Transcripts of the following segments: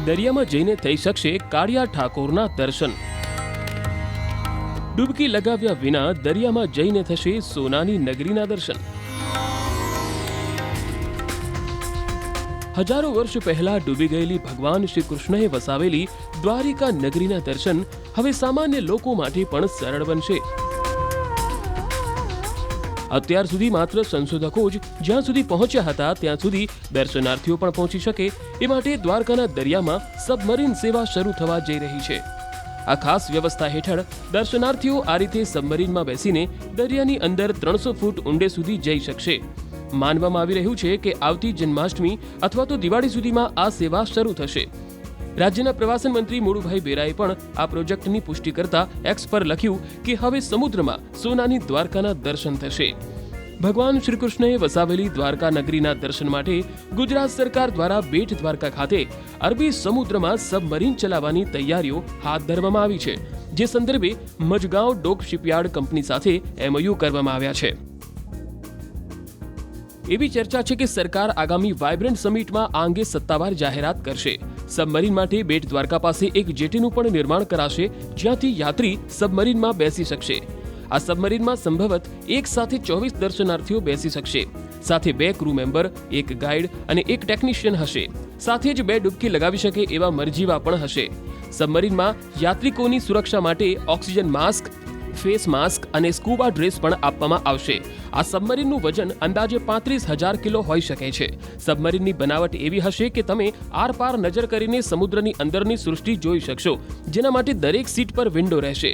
દરિયામાં જઈને થઈ શકશે કાળિયા ઠાકોરના દર્શન। ડૂબકી લગાવ્યા વિના દરિયામાં જઈને થશે સોનાની નગરીના દર્શન। હજારો વર્ષ પહેલા ડૂબી ગયેલી ભગવાન શ્રી કૃષ્ણએ વસાવેલી દ્વારિકા નગરીના દર્શન હવે સામાન્ય લોકો માટે પણ સરળ બનશે। અત્યાર સુધી માત્ર સંશોધકો જ જ્યાં સુધી પહોંચ્યા હતા ત્યાં સુધી દર્શનાર્થીઓ પણ પહોંચી શકે એ માટે દ્વારકાના દરિયામાં સબમરીન સેવા શરૂ થવા જઈ રહી છે। આ ખાસ વ્યવસ્થા હેઠળ દર્શનાર્થીઓ આ રીતે સબમરીનમાં બેસીને દરિયાની અંદર 300 ફૂટ ઊંડે સુધી જઈ શકશે। માનવામાં આવી રહ્યું છે કે આવતી જન્માષ્ટમી અથવા તો દિવાળી સુધીમાં આ સેવા શરૂ થશે। રાજ્યના પ્રવાસન મંત્રી મુળુભાઈ બેરાએ પણ આ પ્રોજેક્ટની પુષ્ટિ કરતા એક્સ પર લખ્યું કે હવે સમુદ્રમાં સોનાની દ્વારકાના દર્શન થશે। ભગવાન શ્રી કૃષ્ણએ વસાવેલી દ્વારકા નગરીના દર્શન માટે ગુજરાત સરકાર દ્વારા બેટ દ્વારકા ખાતે અરબી સમુદ્રમાં સબમરીન ચલાવવાની તૈયારીઓ હાથ ધરવામાં આવી છે, જે સંદર્ભે મજગાંવ ડોક શિપયાર્ડ કંપની સાથે MOU કરવામાં આવ્યા છે। એવી ચર્ચા છે કે સરકાર આગામી વાઇબ્રન્ટ સમિટમાં આ અંગે સત્તાવાર જાહેરાત કરશે। સબમરીન માટે બેટ દ્વારકા પાસે એક જેટીનું પણ નિર્માણ કરાશે, જ્યાંથી યાત્રી સબમરીનમાં બેસી શકશે। આ સબમરીનમાં સંભવત એક સાથે 24 દર્શનાર્થીઓ બેસી શકશે। સાથે 2 ક્રૂ મેમ્બર, 1 ગાઈડ અને 1 ટેકનિશિયન હશે। સાથે જ 2 ડૂબકી લગાવી શકે એવા મરજીવા પણ હશે। સબમરીનમાં યાત્રિકોની સુરક્ષા માટે ઓક્સિજન માસ્ક, ફેસ માસ્ક અને સ્કૂબા ડ્રેસ પણ આપવામાં આવશે। આ સબમરીનનું વજન અંદાજે 35,000 કિલો હોઈ શકે છે। સબમરીનની બનાવટ એવી હશે કે તમે આરપાર નજર કરીને સમુદ્રની અંદરની સૃષ્ટિ જોઈ શકશો, જેના માટે દરેક સીટ પર વિન્ડો રહેશે।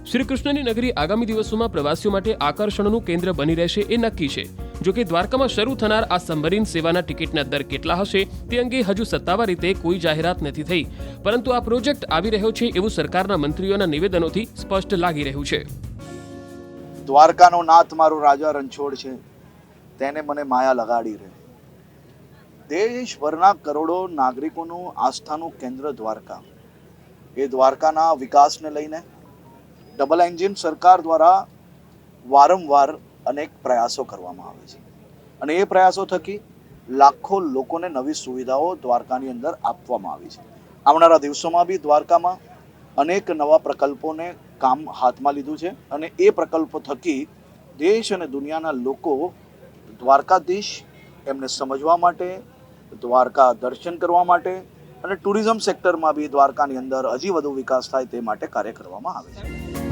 શ્રી કૃષ્ણની નગરી આગામી દિવસોમાં પ્રવાસીઓ માટે આકર્ષણનું કેન્દ્ર બની રહેશે એ નક્કી છે। જો કે દ્વારકામાં શરૂ થનાર આ સબમરીન સેવાના ટિકિટના દર કેટલા હશે તે અંગે હજુ સત્તાવાર રીતે કોઈ જાહેરાત નથી થઈ, પરંતુ આ પ્રોજેક્ટ આવી રહ્યો છે એવું સરકારના મંત્રીઓના નિવેદનોથી સ્પષ્ટ લાગી રહ્યું છે। દ્વારકાનો નાથ મારો રાજા રણછોડ છે, તેને મને માયા લગાડી રહે। દેશભરના કરોડો નાગરિકોનું આસ્થાનું કેન્દ્ર દ્વારકા। એ દ્વારકાના વિકાસને લઈને ડબલ એન્જિન સરકાર દ્વારા વારંવાર અનેક પ્રયાસો કરવામાં આવે છે અને એ પ્રયાસો થકી લાખો લોકોને નવી સુવિધાઓ દ્વારકાની અંદર આપવામાં આવી છે। આવનારા દિવસોમાં બી દ્વારકામાં અનેક નવા પ્રકલ્પોને કામ હાથમાં લીધું છે અને એ પ્રકલ્પો થકી દેશ અને દુનિયાના લોકો દ્વારકાધીશ એમને સમજવા માટે, દ્વારકા દર્શન કરવા માટે અને ટુરિઝમ સેક્ટરમાં બી દ્વારકાની અંદર હજી વધુ વિકાસ થાય તે માટે કાર્ય કરવામાં આવે છે।